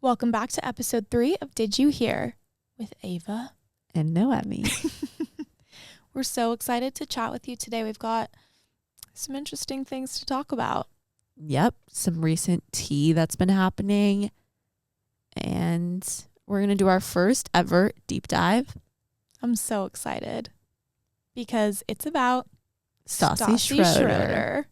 Welcome back to episode 3 of Did You Hear with Ava and Noemi. We're so excited to chat with you today. We've got some interesting things to talk about. Yep, some recent tea that's been happening. And we're going to do our first ever deep dive. I'm so excited because it's about Stassi Schroeder.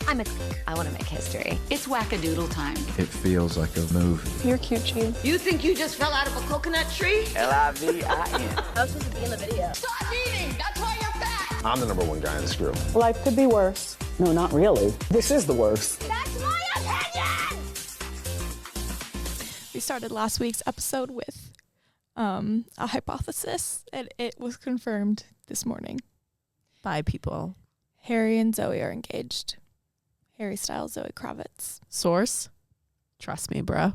I want to make history. It's wackadoodle time. It feels like a movie. You're cute, G. You think you just fell out of a coconut tree? L-I-V-I-N. I was supposed to be in the video. Stop eating! That's why you're fat! I'm the number one guy in this group. Life could be worse. No, not really. This is the worst. That's my opinion! We started last week's episode with a hypothesis, and it was confirmed this morning. By people. Harry and Zoe are engaged. Harry Styles, Zoe Kravitz. Source? Trust me, bro.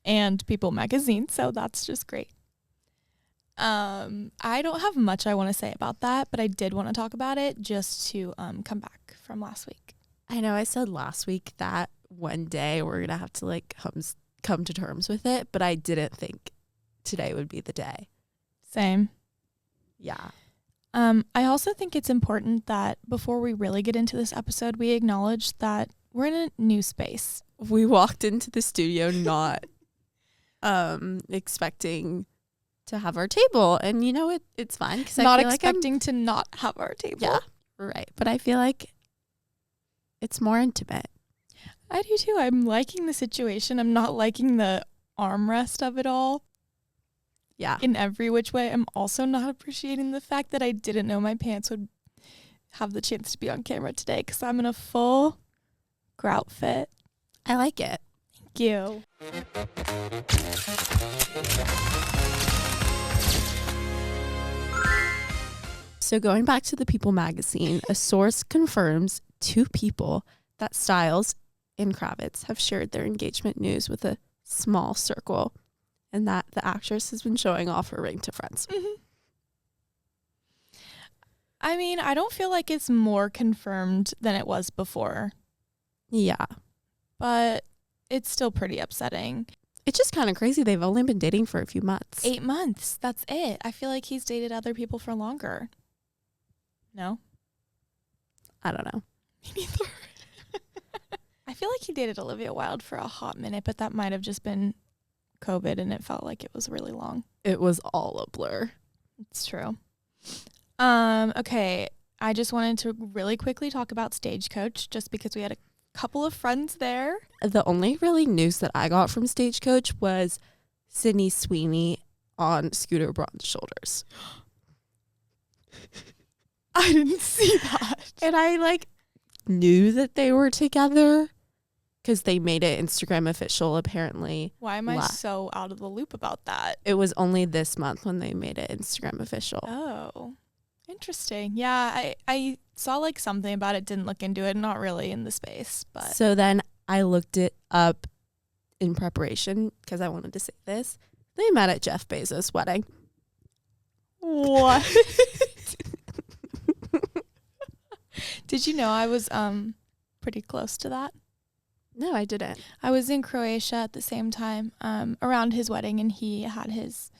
And People magazine, so that's just great. I don't have much I want to say about that, but I did want to talk about it just to come back from last week. I know I said last week that one day we're going to have to come to terms with it, but I didn't think today would be the day. Same. Yeah. I also think it's important that before we really get into this episode, we acknowledge that we're in a new space. We walked into the studio not expecting to have our table, and you know it's fine because not expecting to not have our table. Yeah, right. But I feel like it's more intimate. I do too. I'm liking the situation. I'm not liking the armrest of it all. Yeah. In every which way. I'm also not appreciating the fact that I didn't know my pants would have the chance to be on camera today because I'm in a full grout fit. I like it. Thank you. So going back to the People magazine, a source confirms 2 people that Styles and Kravitz have shared their engagement news with a small circle, and that the actress has been showing off her ring to friends. Mm-hmm. I mean, I don't feel like it's more confirmed than it was before. Yeah. But it's still pretty upsetting. It's just kind of crazy. They've only been dating for a few months. 8 months. That's it. I feel like he's dated other people for longer. No? I don't know. Me neither. I feel like he dated Olivia Wilde for a hot minute, but that might have just been COVID and it felt like it was really long. It was all a blur. It's true. Okay. I just wanted to really quickly talk about Stagecoach just because we had a couple of friends there. The only really news that I got from Stagecoach was Sydney Sweeney on Scooter Braun's shoulders. I didn't see that. And I knew that they were together because they made it Instagram official apparently. Why am I so out of the loop about that? It was only this month when they made it Instagram official. Oh, interesting. Yeah, I saw something about it, didn't look into it, not really in the space. But so then I looked it up in preparation because I wanted to say this. They met at Jeff Bezos' wedding. What? Did you know I was pretty close to that? No, I didn't. I was in Croatia at the same time around his wedding, and he had his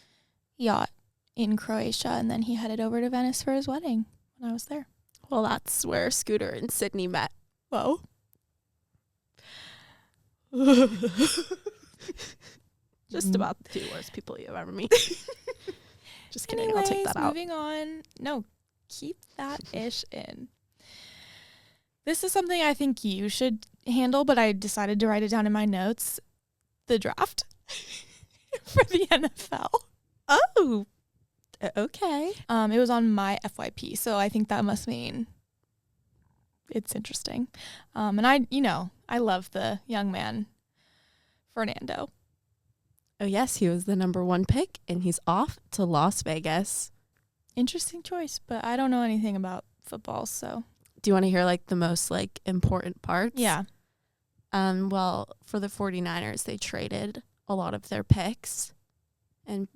yacht in Croatia, and then he headed over to Venice for his wedding when I was there. Well, that's where Scooter and Sydney met. Whoa. Just about the 2 worst people you've ever met. Just kidding. Anyways, I'll take that out. Moving on. No, keep that ish in. This is something I think you should handle, but I decided to write it down in my notes. The draft for the NFL. Oh, okay. It was on my FYP, so I think that must mean it's interesting. And I love the young man, Fernando. Oh, yes, he was the number 1 pick, and he's off to Las Vegas. Interesting choice, but I don't know anything about football, so. Do you want to hear the most important parts? Yeah. Well, for the 49ers, they traded a lot of their picks, and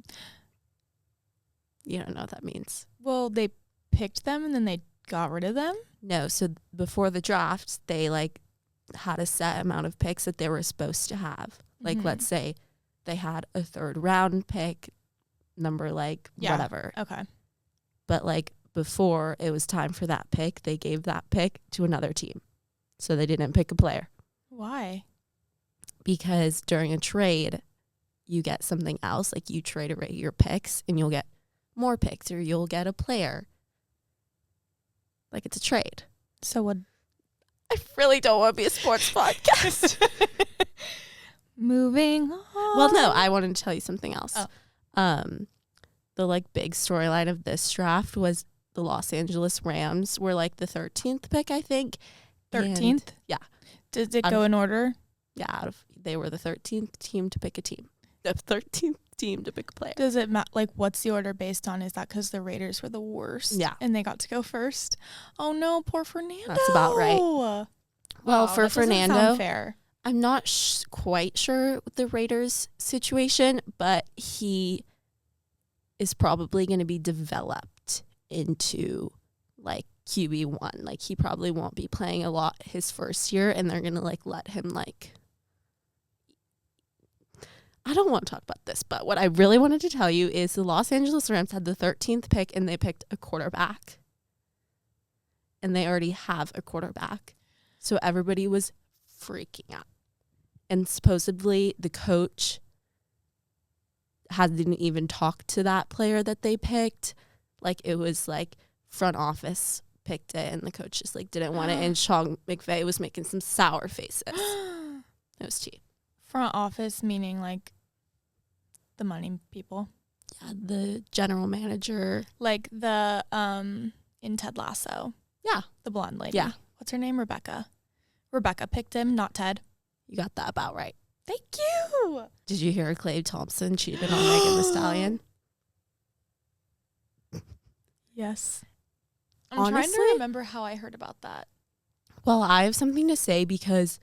you don't know what that means. Well, they picked them and then they got rid of them? No, so before the draft, they had a set amount of picks that they were supposed to have. Like, Mhm. let's say they had a 3rd round pick, number whatever. Okay. But like before it was time for that pick, they gave that pick to another team. So they didn't pick a player. Why? Because during a trade, you get something else. Like you trade away your picks and you'll get more picks or you'll get a player. Like it's a trade. So what? I really don't want to be a sports podcast. Moving on. Well, no, I wanted to tell you something else. Oh. The like big storyline of this draft was the Los Angeles Rams were like the 13th pick, I think. 13th? Yeah. Did it go in order? Yeah, they were the 13th team to pick a team. The 13th team to pick a player. Does it like what's the order based on? Is that because the Raiders were the worst? Yeah. And they got to go first? Oh no, poor Fernando. That's about right. Well, For that doesn't Fernando, sound fair. I'm not quite sure with the Raiders situation, but he is probably going to be developed into like QB1. Like he probably won't be playing a lot his first year, and they're going to like let him like. I don't want to talk about this, but what I really wanted to tell you is the Los Angeles Rams had the 13th pick and they picked a quarterback. And they already have a quarterback. So everybody was freaking out. And supposedly the coach hadn't even talked to that player that they picked. Like it was like front office picked it and the coach just like didn't want it. And Sean McVay was making some sour faces. It was cheap. Front office meaning like the money people. Yeah, the general manager. Like the in Ted Lasso. Yeah. The blonde lady. Yeah. What's her name? Rebecca. Rebecca picked him, not Ted. You got that about right. Thank you. Did you hear Clay Thompson cheated on Megan Thee Stallion? Yes. I'm trying Honestly? to remember how I heard about that. Well, I have something to say because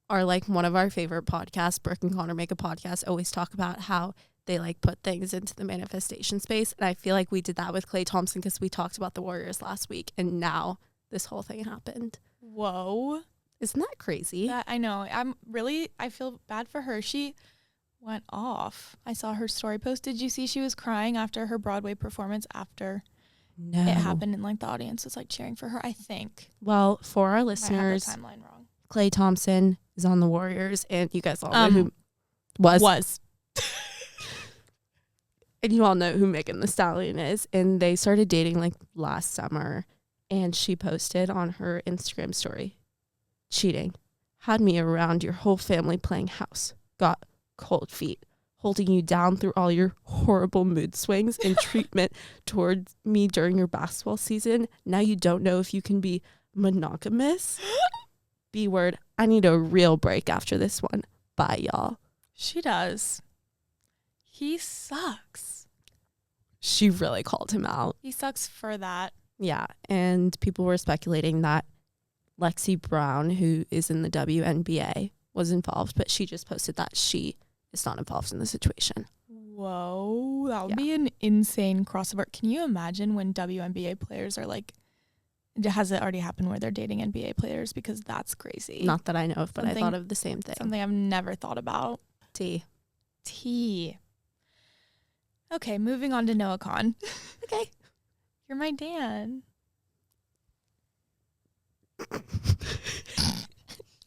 one of our favorite podcasts, Brooke and Connor Make a Podcast, always talk about how they like put things into the manifestation space. And I feel like we did that with Clay Thompson because we talked about the Warriors last week and now this whole thing happened. Whoa. Isn't that crazy? I know. I feel bad for her. She went off. I saw her story post. Did you see she was crying after her Broadway performance after No. it happened and like the audience was like cheering for her, I think. Well, for our I listeners, have the timeline wrong. Clay Thompson is on the Warriors and you guys all know who was. And you all know who Megan Thee Stallion is. And they started dating like last summer. And she posted on her Instagram story, cheating. Had me around your whole family playing house. Got cold feet. Holding you down through all your horrible mood swings and treatment towards me during your basketball season. Now you don't know if you can be monogamous. B word. I need a real break after this one. Bye, y'all. She does. He sucks. She really called him out. He sucks for that. Yeah, and people were speculating that Lexi Brown, who is in the WNBA, was involved, but she just posted that she is not involved in the situation. Whoa, that would be an insane crossover. Can you imagine when WNBA players are like, has it already happened where they're dating NBA players? Because that's crazy. Not that I know of, but I thought of the same thing. Something I've never thought about. T. Okay, moving on to Noah Khan. Okay. You're my Dan.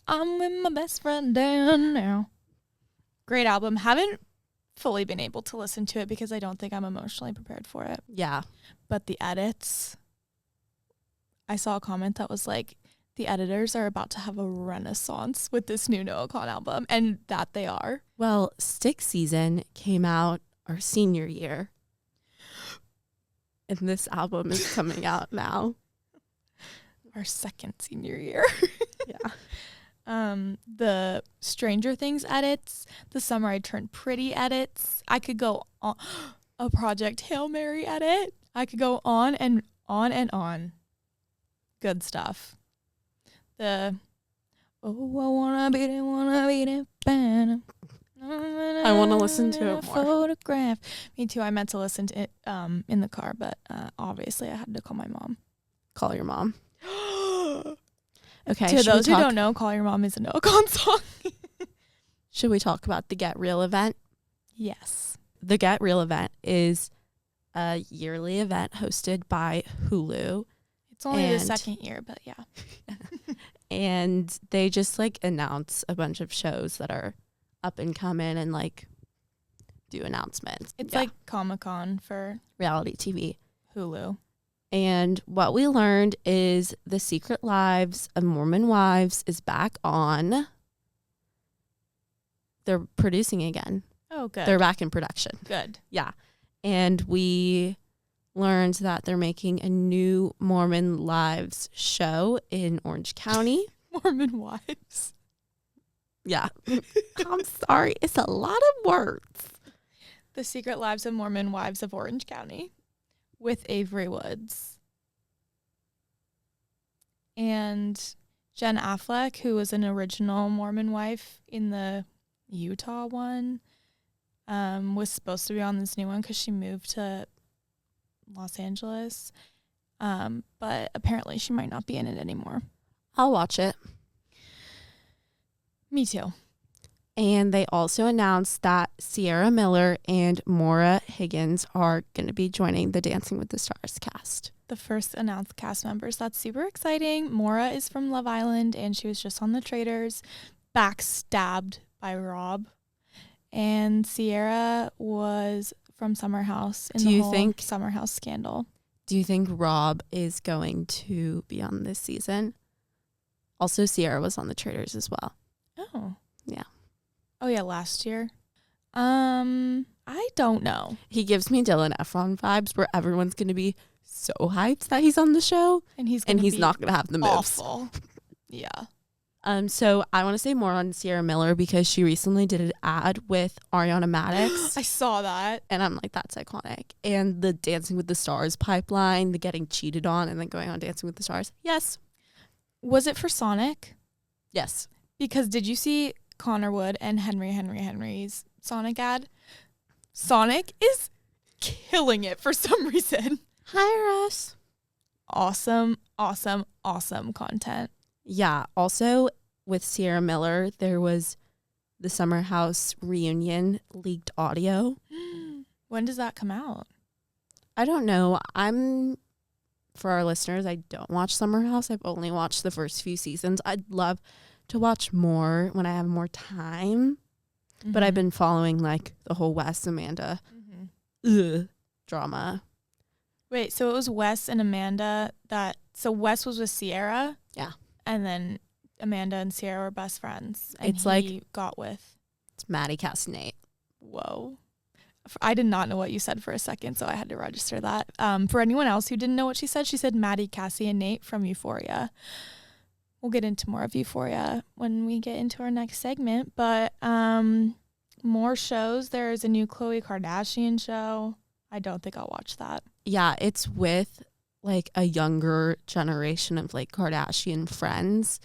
I'm with my best friend Dan now. Great album. Haven't fully been able to listen to it because I don't think I'm emotionally prepared for it. Yeah. But the edits, I saw a comment that was like, the editors are about to have a renaissance with this new Noah Khan album, and that they are. Well, Stick Season came out our senior year. And this album is coming out now. Our second senior year. Yeah. The Stranger Things edits, the Summer I Turned Pretty edits. I could go on. A Project Hail Mary edit. I could go on and on and on. Good stuff. I wanna beat it, bam. I want to listen to it more. Photograph. Me too. I meant to listen to it in the car, but obviously I had to call my mom. Call your mom. Okay. To those who don't know, Call Your Mom is a Noah Kahn song. Should we talk about the Get Real event? Yes. The Get Real event is a yearly event hosted by Hulu. It's only the second year, but yeah. And they just like announce a bunch of shows that are up and coming and like do announcements. It's like Comic-Con for reality TV. Hulu. And what we learned is The Secret Lives of Mormon Wives is back on. They're producing again. Oh, good. They're back in production. Good. Yeah. And we learned that they're making a new Mormon Lives show in Orange County. Mormon Wives. Yeah. I'm sorry. It's a lot of words. The Secret Lives of Mormon Wives of Orange County with Avery Woods. And Jen Affleck, who was an original Mormon wife in the Utah one, was supposed to be on this new one because she moved to Los Angeles. But apparently she might not be in it anymore. I'll watch it. Me too. And they also announced that Sierra Miller and Maura Higgins are going to be joining the Dancing with the Stars cast. The first announced cast members. That's super exciting. Maura is from Love Island, and she was just on The Traitors, backstabbed by Rob. And Sierra was from Summer House in the whole Summer House scandal. Do you think Rob is going to be on this season? Also, Sierra was on The Traitors as well. Oh. Yeah. Oh, yeah, last year. I don't know. He gives me Dylan Efron vibes where everyone's going to be so hyped that he's on the show. And he's not going to have the moves. Awful. Yeah. So I want to say more on Sierra Miller because she recently did an ad with Ariana Madix. I saw that. And I'm like, that's iconic. And the Dancing with the Stars pipeline, the getting cheated on and then going on Dancing with the Stars. Yes. Was it for Sonic? Yes. Because did you see Connor Wood and Henry's Sonic ad? Sonic is killing it for some reason. Hire us. Awesome content. Yeah. Also, with Sierra Miller, there was the Summer House reunion leaked audio. When does that come out? I don't know. For our listeners, I don't watch Summer House. I've only watched the first few seasons. I'd love to watch more when I have more time. Mm-hmm. But I've been following like the whole Wes Amanda drama. Wait, so it was Wes and Amanda so Wes was with Sierra? Yeah. And then Amanda and Sierra were best friends. And it's it's Maddie, Cass, and Nate. Whoa. I did not know what you said for a second, so I had to register that. For anyone else who didn't know what she said Maddie, Cassie, and Nate from Euphoria. We'll get into more of Euphoria when we get into our next segment. But more shows. There is a new Khloe Kardashian show. I don't think I'll watch that. Yeah, it's with like a younger generation of like Kardashian friends.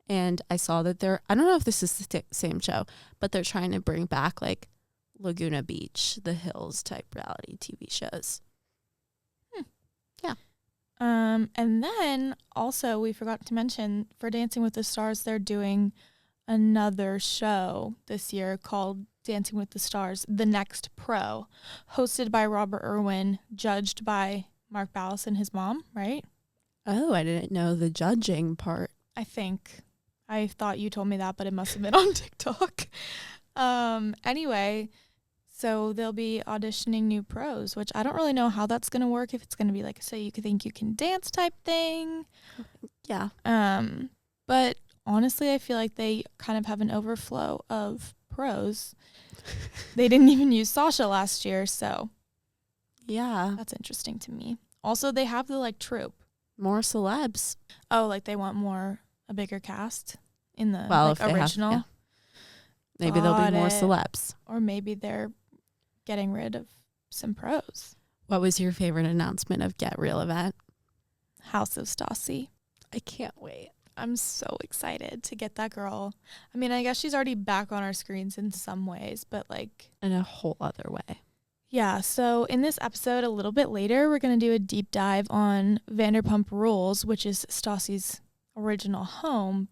And I saw that I don't know if this is the same show, but they're trying to bring back like Laguna Beach, The Hills type reality TV shows. Yeah. And then also we forgot to mention for Dancing with the Stars, they're doing another show this year called Dancing with the Stars, The Next Pro, hosted by Robert Irwin, judged by Mark Ballas and his mom, right? Oh, I didn't know the judging part. I think. I thought you told me that, but it must have been on TikTok. Anyway, so they'll be auditioning new pros, which I don't really know how that's going to work, if it's going to be like a So You Could Think You Can Dance type thing. Yeah. But honestly, I feel like they kind of have an overflow of pros. They didn't even use Sasha last year, so yeah, that's interesting to me. Also, they have the like troupe. More celebs. Oh, like they want a bigger cast in the original. Maybe there'll be more celebs. Or maybe they're getting rid of some pros. What was your favorite announcement of Get Real event? House of Stassi. I can't wait. I'm so excited to get that girl. I mean, I guess she's already back on our screens in some ways, but like in a whole other way. Yeah, so in this episode, a little bit later, we're going to do a deep dive on Vanderpump Rules, which is Stassi's original home,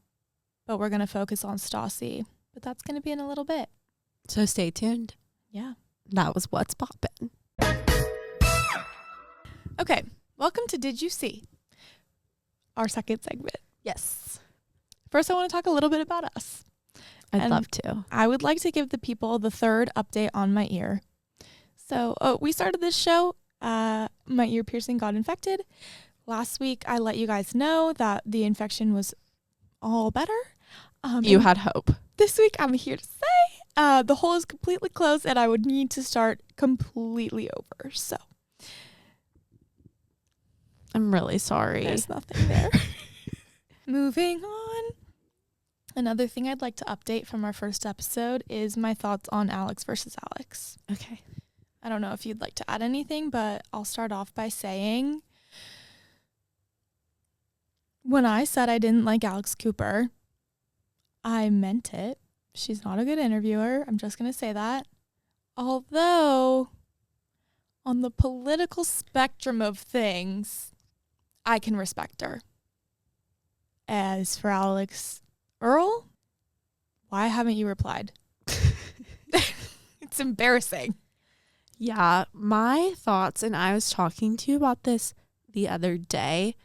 but we're going to focus on Stassi. But that's going to be in a little bit. So stay tuned. Yeah. That was What's Poppin'. Okay. Welcome to Did You See? Our second segment. Yes. First, I want to talk a little bit about us. I'd And love to. I would like to give the people the third update on my ear. So we started this show. My ear piercing got infected. Last week, I let you guys know that the infection was all better. You and had hope. This week, I'm here to say the hole is completely closed and I would need to start completely over. So I'm really sorry. there's nothing there. Moving on. Another thing I'd like to update from our first episode is my thoughts on Alex versus Alex. Okay. I don't know if you'd like to add anything, but I'll start off by saying when I said I didn't like Alex Cooper, I meant it. She's not a good interviewer. I'm just going to say that. Although, on the political spectrum of things, I can respect her. As for Alex Earl, why haven't you replied? It's embarrassing. Yeah, my thoughts, and I was talking to you about this the other day,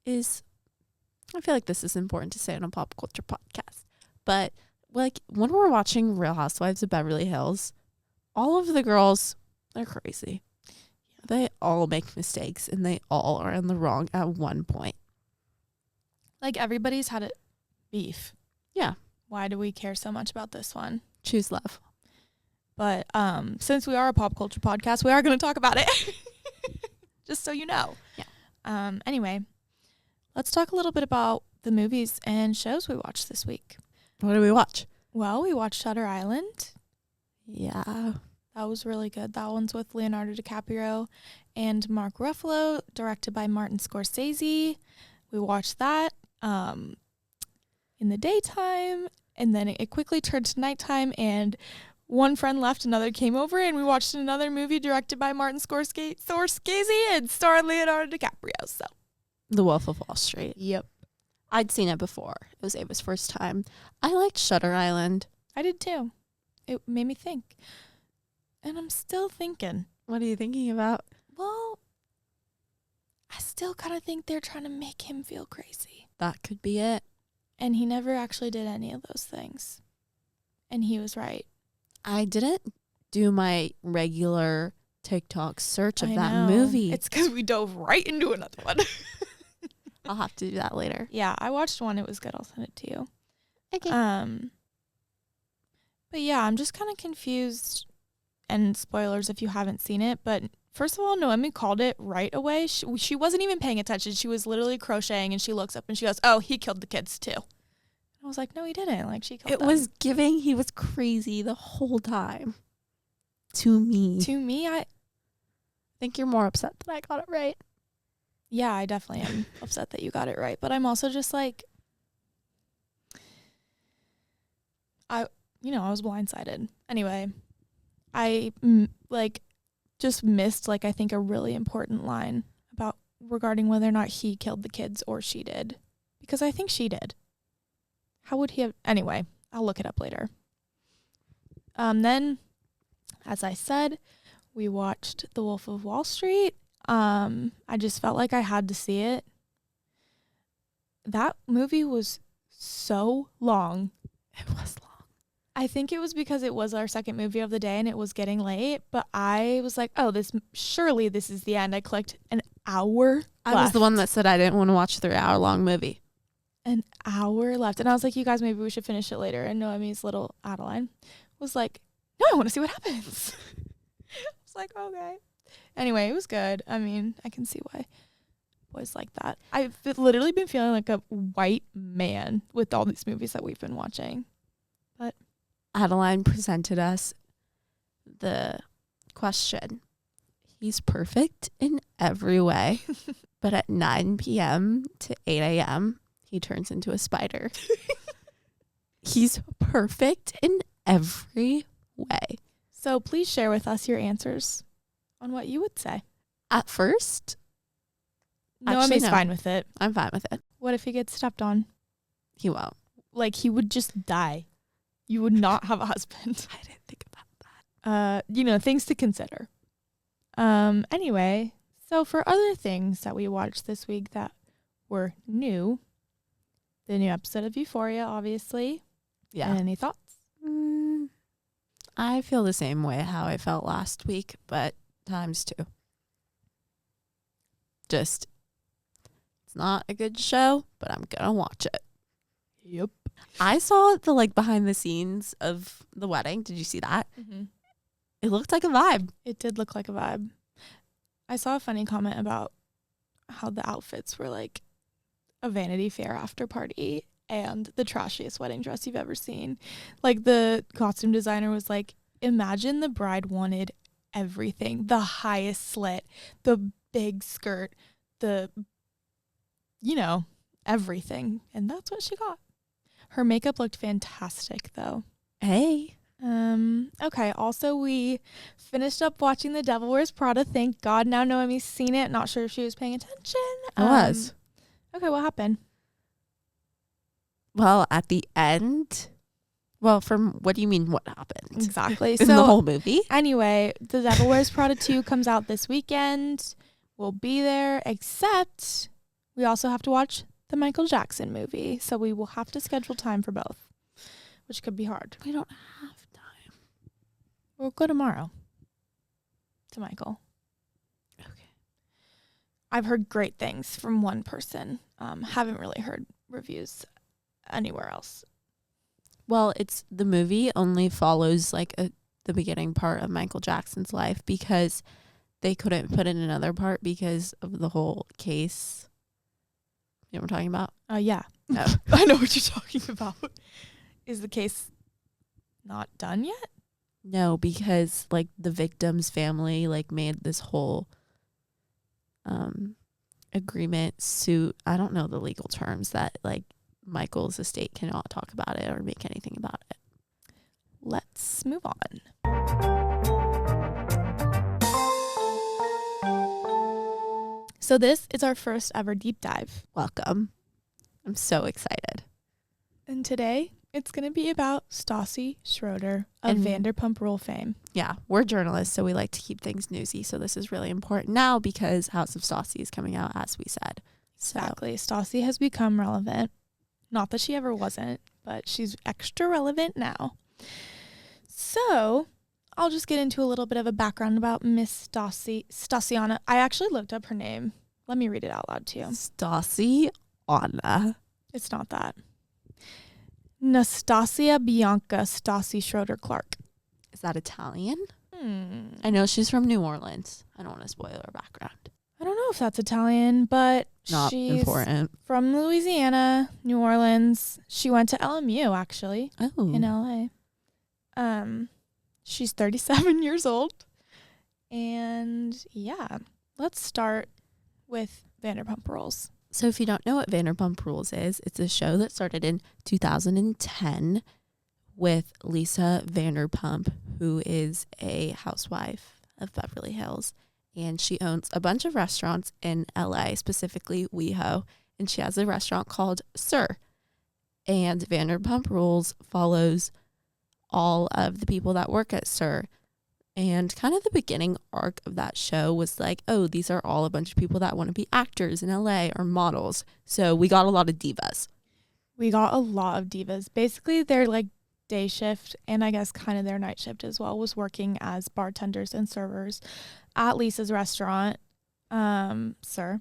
is I feel like this is important to say on a pop culture podcast. But like when we're watching Real Housewives of Beverly Hills, all of the girls, they're crazy. They all make mistakes and they all are in the wrong at one point. Like everybody's had a beef. Yeah. Why do we care so much about this one? Choose love. But since we are a pop culture podcast, we are going to talk about it. Just so you know. Yeah. Anyway, let's talk a little bit about the movies and shows we watched this week. What do we watch? Well, we watched Shutter Island. Yeah. That was really good. That one's with Leonardo DiCaprio and Mark Ruffalo, directed by Martin Scorsese. We watched that in the daytime, and then it quickly turned to nighttime, and one friend left, another came over, and we watched another movie directed by Martin Scorsese and starring Leonardo DiCaprio. So, The Wolf of Wall Street. yep. I'd seen it before. It was Ava's first time. I liked Shutter Island. I did too. It made me think. And I'm still thinking. What are you thinking about? Well, I still kind of think they're trying to make him feel crazy. That could be it. And he never actually did any of those things. And he was right. I didn't do my regular TikTok search of I that know. movie. It's because we dove right into another one. I'll have to do that later. Yeah, I watched one. It was good. I'll send it to you. Okay. But yeah, I'm just kind of confused. And spoilers if you haven't seen it. But first of all, Noemi called it right away. She wasn't even paying attention. She was literally crocheting, and she looks up and she goes, "Oh, he killed the kids too." I was like, "No, he didn't. Like, she killed It them." was giving he was crazy the whole time. To me. To me, I think you're more upset that I got it right. Yeah, I definitely am upset that you got it right. But I'm also just like, I was blindsided. Anyway, I just missed I think a really important line about regarding whether or not he killed the kids or she did. Because I think she did. How would he have? Anyway, I'll look it up later. Then, as I said, we watched The Wolf of Wall Street. I just felt like I had to see it. That movie was so long. It was long. I think it was because it was our second movie of the day and it was getting late, but I was like, oh, surely this is the end. I clicked an hour I left. was the one that said I didn't want to watch a 3-hour-long movie. An hour left. And I was like, you guys, maybe we should finish it later. And Noemi's little Adeline was like, no, I want to see what happens. I was like, okay. Anyway, it was good. I mean, I can see why boys like that. I've literally been feeling like a white man with all these movies that we've been watching. But Adeline presented us the question. He's perfect in every way, but at 9 p.m. to 8 a.m., he turns into a spider. He's perfect in every way. so please share with us your answers on what you would say. At first, Noemi's no. fine with it. I'm fine with it. What if he gets stepped on? He won't. Like, he would just die. You would not have a husband. I didn't think about that. Things to consider. Anyway, so for other things that we watched this week that were new, the new episode of Euphoria, obviously. Yeah. Any thoughts? I feel the same way how I felt last week, but times 2. Just, it's not a good show, but I'm gonna watch it. Yep. I saw the behind the scenes of the wedding. Did you see that? Mm-hmm. It looked like a vibe. It did look like a vibe. I saw a funny comment about how the outfits were like a Vanity Fair after party and the trashiest wedding dress you've ever seen. Like, the costume designer was like, imagine the bride wanted everything. The highest slit, the big skirt, everything. And that's what she got. Her makeup looked fantastic, though. Hey. Okay, also we finished up watching The Devil Wears Prada. Thank God now Noemi's seen it. Not sure if she was paying attention. I was. Okay, what happened? Well, at the end. Well, what do you mean what happened? Exactly. In the whole movie? Anyway, The Devil Wears Prada 2 comes out this weekend. We'll be there, except we also have to watch the Michael Jackson movie. So we will have to schedule time for both, which could be hard. We don't have time. We'll go tomorrow to Michael. Okay. I've heard great things from one person. Haven't really heard reviews anywhere else. Well, the movie only follows the beginning part of Michael Jackson's life because they couldn't put in another part because of the whole case. You know what I'm talking about? Yeah. Oh. I know what you're talking about. Is the case not done yet? No, because the victim's family made this whole agreement suit. I don't know the legal terms that Michael's estate cannot talk about it or make anything about it. Let's move on. So this is our first ever deep dive. Welcome. I'm so excited. And today it's going to be about Stassi Schroeder of And- Vanderpump Rule fame. Yeah, we're journalists, so we like to keep things newsy. So this is really important now because House of Stassi is coming out, as we said. So, Exactly. Stassi has become relevant. Not that she ever wasn't, but she's extra relevant now. So I'll just get into a little bit of a background about Miss Stasiana. I actually looked up her name. Let me read it out loud to you. Stassi Anna. It's not that. Nastasia Bianca Stassi Schroeder Clark. Is that Italian? I know she's from New Orleans. I don't want to spoil her background. I don't know if that's Italian, but Not she's important. from Louisiana, New Orleans. She went to LMU, actually, Oh. in LA. She's 37 years old. And yeah, let's start with Vanderpump Rules. So if you don't know what Vanderpump Rules is, it's a show that started in 2010 with Lisa Vanderpump, who is a housewife of Beverly Hills. And she owns a bunch of restaurants in LA, specifically WeHo. And she has a restaurant called Sir. And Vanderpump Rules follows all of the people that work at Sir. And kind of the beginning arc of that show was these are all a bunch of people that want to be actors in LA or models. So we got a lot of divas. We got a lot of divas. Basically, their day shift, and I guess kind of their night shift as well, was working as bartenders and servers at Lisa's restaurant, Sir.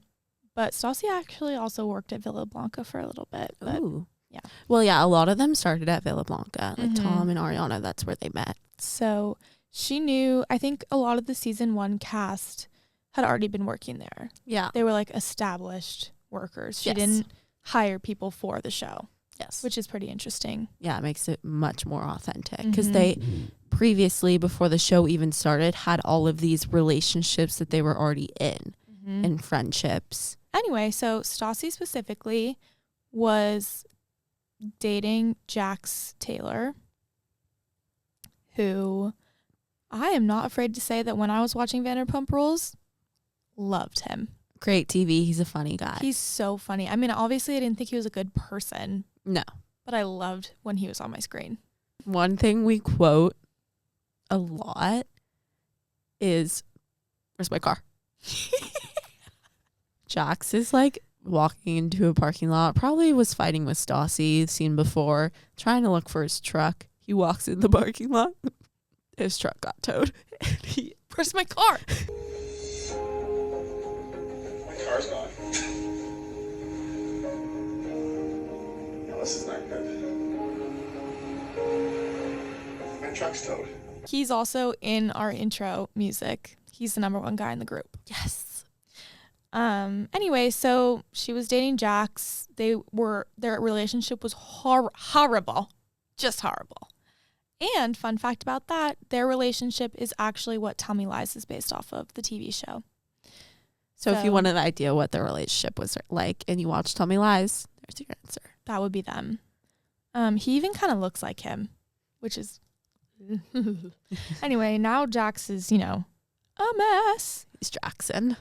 But Stassi actually also worked at Villa Blanca for a little bit. But Ooh. yeah. Well, yeah, a lot of them started at Villa Blanca. Mhm. Tom and Ariana, that's where they met. So she knew, I think a lot of the season 1 cast had already been working there. Yeah. They were established workers. She Yes. didn't hire people for the show, Yes. which is pretty interesting. Yeah, it makes it much more authentic because Mhm. they previously, before the show even started, had all of these relationships that they were already in and friendships. Anyway, so Stassi specifically was dating Jax Taylor, who I am not afraid to say that when I was watching Vanderpump Rules, loved him. Great TV. He's a funny guy. He's so funny. I mean, obviously, I didn't think he was a good person, No. but I loved when he was on my screen. One thing we quote a lot is, "Where's my car?" Jax is like walking into a parking lot, probably was fighting with Stassi, seen before, trying to look for his truck. He walks in the parking lot. His truck got towed. And Where's my car? My car's gone. No, this is not good. My truck's towed. He's also in our intro music. He's the number one guy in the group. Yes. Anyway, so she was dating Jax. Their relationship was horrible. Just horrible. And fun fact about that, their relationship is actually what Tell Me Lies is based off of, the TV show. So if you want an idea what their relationship was like and you watch Tell Me Lies, there's your answer. That would be them. He even kind of looks like him, which is... Anyway, now Jax is, a mess. He's Jackson.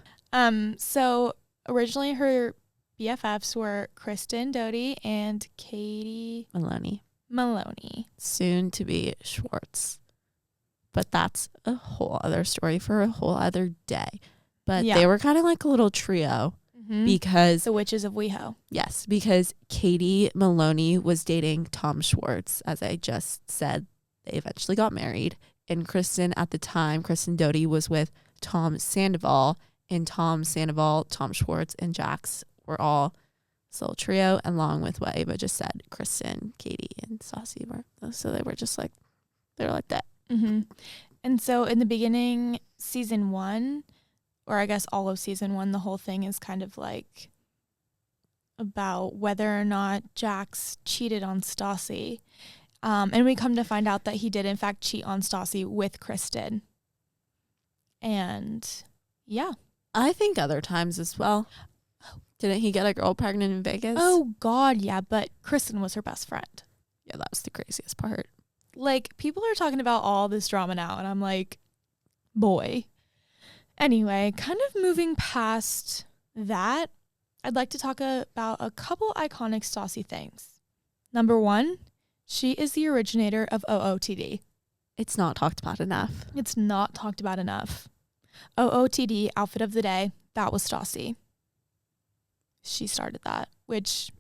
So originally her BFFs were Kristen Doty and Katie Maloney. Soon to be Schwartz. But that's a whole other story for a whole other day. But Yeah. they were kind of like a little trio because, The Witches of WeHo. yes, because Katie Maloney was dating Tom Schwartz. As I just said, they eventually got married. And Kristen, at the time, Kristen Doty was with Tom Sandoval. And Tom Sandoval, Tom Schwartz, and Jax were all this little trio, along with what Ava just said, Kristen, Katie, and Stassi were. So they were like that. Mm-hmm. And so in the beginning, season 1, or I guess all of season 1, the whole thing is kind of like about whether or not Jax cheated on Stassi. And we come to find out that he did in fact cheat on Stassi with Kristen. And yeah. I think other times as well. Didn't he get a girl pregnant in Vegas? Oh God, yeah, but Kristen was her best friend. Yeah, that was the craziest part. Like, people are talking about all this drama now, and I'm like, boy. Anyway, kind of moving past that, I'd like to talk about a couple iconic Stassi things. Number 1, she is the originator of OOTD. It's not talked about enough. It's not talked about enough. OOTD, outfit of the day, that was Stassi. She started that, which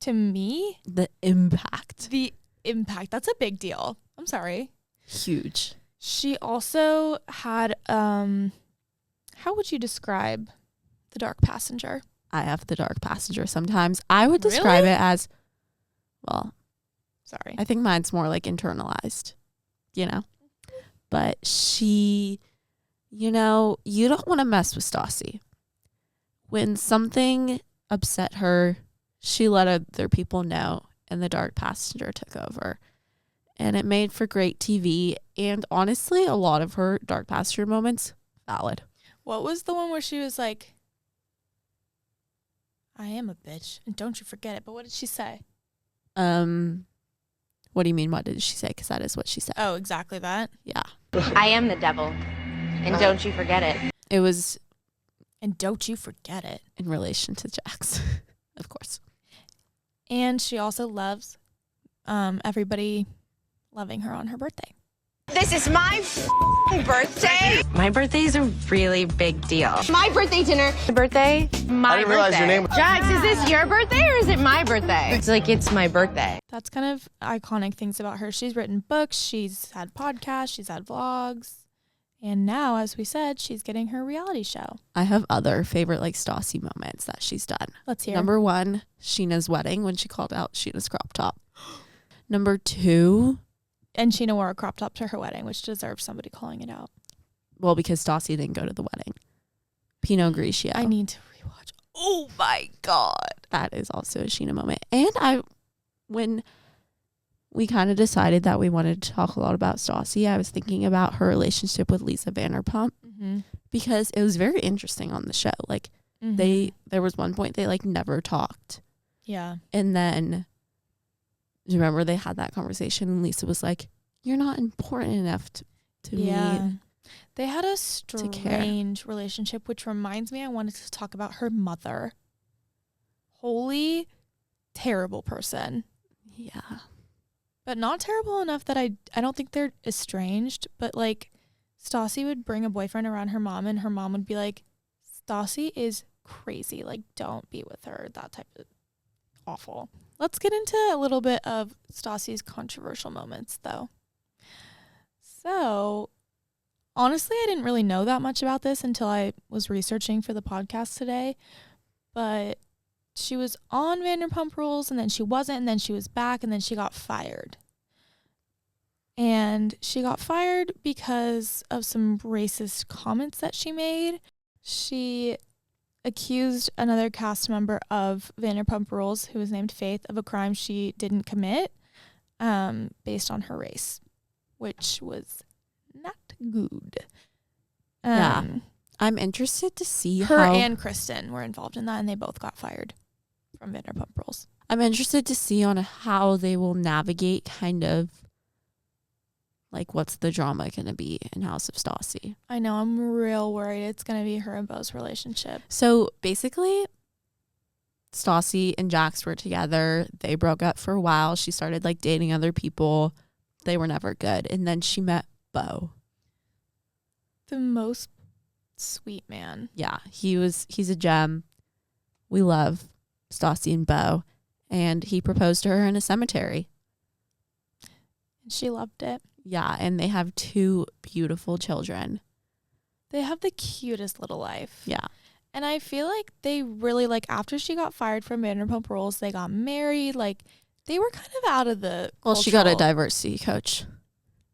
to me, The impact. that's a big deal. I'm sorry. Huge. She also had, how would you describe the dark passenger? I have the dark passenger sometimes. I would describe Really? it as, well, Sorry. I think mine's more like internalized, But she, you don't want to mess with Stassi. When something upset her, she let other people know, and the dark passenger took over. And it made for great TV. And honestly, a lot of her dark passenger moments, valid. What was the one where she was like, I am a bitch, and don't you forget it. But what did she say? What do you mean? What did she say? Because that is what she said. Oh, exactly that. Yeah. I am the devil, and don't you forget it. It was And don't you forget it. in relation to Jax, of course. And she also loves everybody loving her on her birthday. This is my birthday. My birthday's a really big deal. My birthday dinner. Birthday? My I didn't realize your name was... Jax, is this your birthday or is it my birthday? It's my birthday. That's kind of iconic things about her. She's written books, she's had podcasts, she's had vlogs. And now, as we said, she's getting her reality show. I have other favorite Stassi moments that she's done. Let's hear. Number 1, Sheena's wedding when she called out Sheena's crop top. Number 2, And Sheena wore a crop top to her wedding, which deserves somebody calling it out. well, because Stassi didn't go to the wedding. Pinot Grigio. I need to rewatch. Oh my God. That is also a Sheena moment. And when we kind of decided that we wanted to talk a lot about Stassi, I was thinking about her relationship with Lisa Vanderpump Mm-hmm. because it was very interesting on the show. Like there was one point they never talked. Yeah. And then, do you remember they had that conversation and Lisa was like, you're not important enough to Yeah. me. They had a care. strange relationship, which reminds me I wanted to talk about her mother. Holy terrible person. Yeah. But not terrible enough that I don't think they're estranged, but like Stassi would bring a boyfriend around her mom and her mom would be like, Stassi is crazy. Like, don't be with her. That type of awful. Let's get into a little bit of Stassi's controversial moments, though. So, honestly, I didn't really know that much about this until I was researching for the podcast today. But she was on Vanderpump Rules, and then she wasn't, and then she was back, and then she got fired. And she got fired because of some racist comments that she made. She accused another cast member of Vanderpump Rules, who was named Faith, of a crime she didn't commit based on her race, which was not good. Yeah. I'm interested to see her how... and Kristen were involved in that, and they both got fired from Vanderpump Rules. I'm interested to see on how they will navigate kind of like what's the drama going to be in House of Stassi. I know. I'm real worried it's going to be her and Beau's relationship. So basically, Stassi and Jax were together. They broke up for a while. She started like dating other people. They were never good. And then she met Beau. The most sweet man. Yeah, he's a gem. We love Stassi and Beau. And he proposed to her in a cemetery. And she loved it. Yeah, and they have 2 beautiful children. They have the cutest little life. Yeah. And I feel like they really, like, after she got fired from Vanderpump Rules, they got married. Like, they were kind of out of the Well, she got a diversity coach.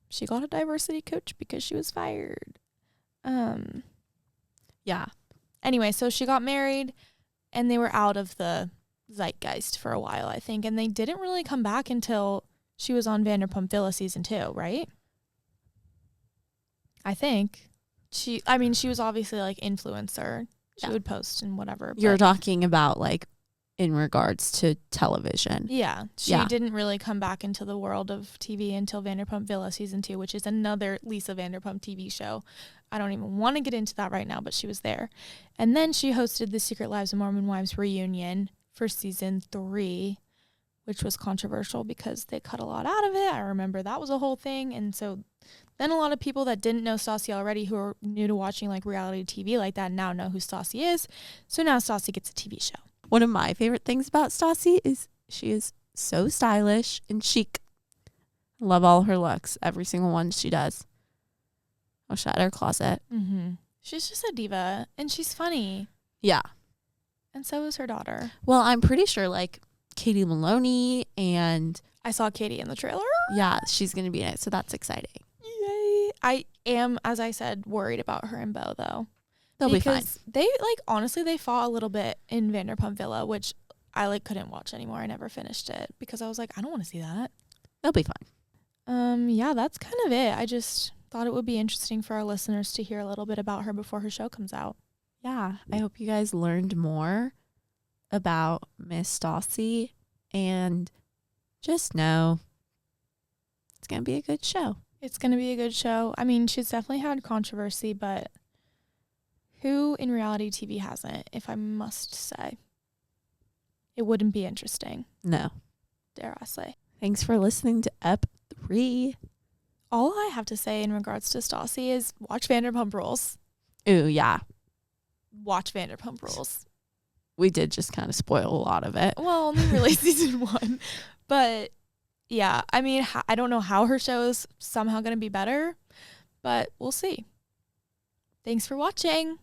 She got a diversity coach because she was fired. Yeah. Anyway, so she got married, and they were out of the zeitgeist for a while, I think. And they didn't really come back until she was on Vanderpump Villa season 2, right? I think. She was obviously like influencer. She would post and whatever. You're talking about like in regards to television. Yeah. She didn't really come back into the world of TV until Vanderpump Villa season 2, which is another Lisa Vanderpump TV show. I don't even want to get into that right now, but she was there. And then she hosted the Secret Lives of Mormon Wives reunion for season 3, which was controversial because they cut a lot out of it. I remember that was a whole thing. And so then a lot of people that didn't know Stassi already, who are new to watching like reality TV like that, now know who Stassi is. So now Stassi gets a TV show. One of my favorite things about Stassi is she is so stylish and chic. I love all her looks, every single one she does. Oh, she had her closet. Mm-hmm. She's just a diva, and she's funny. Yeah. And so is her daughter. Well, I'm pretty sure like Katie Maloney and... I saw Katie in the trailer. Yeah, she's going to be in it, so that's exciting. Yay. I am, as I said, worried about her and Beau, though. They'll be fine. They, like, honestly, they fought a little bit in Vanderpump Villa, which I, like, couldn't watch anymore. I never finished it because I was like, I don't want to see that. They'll be fine. Yeah, that's kind of it. I just thought it would be interesting for our listeners to hear a little bit about her before her show comes out. Yeah, I hope you guys learned more about Miss Stassi, and just know it's going to be a good show. It's going to be a good show. I mean, she's definitely had controversy, but who in reality TV hasn't, if I must say? It wouldn't be interesting. No. Dare I say. Thanks for listening to Ep 3. All I have to say in regards to Stassi is watch Vanderpump Rules. Ooh, yeah. Watch Vanderpump Rules. We did just kind of spoil a lot of it. Well, only really season 1. But yeah, I mean, I don't know how her show is somehow going to be better, but we'll see. Thanks for watching.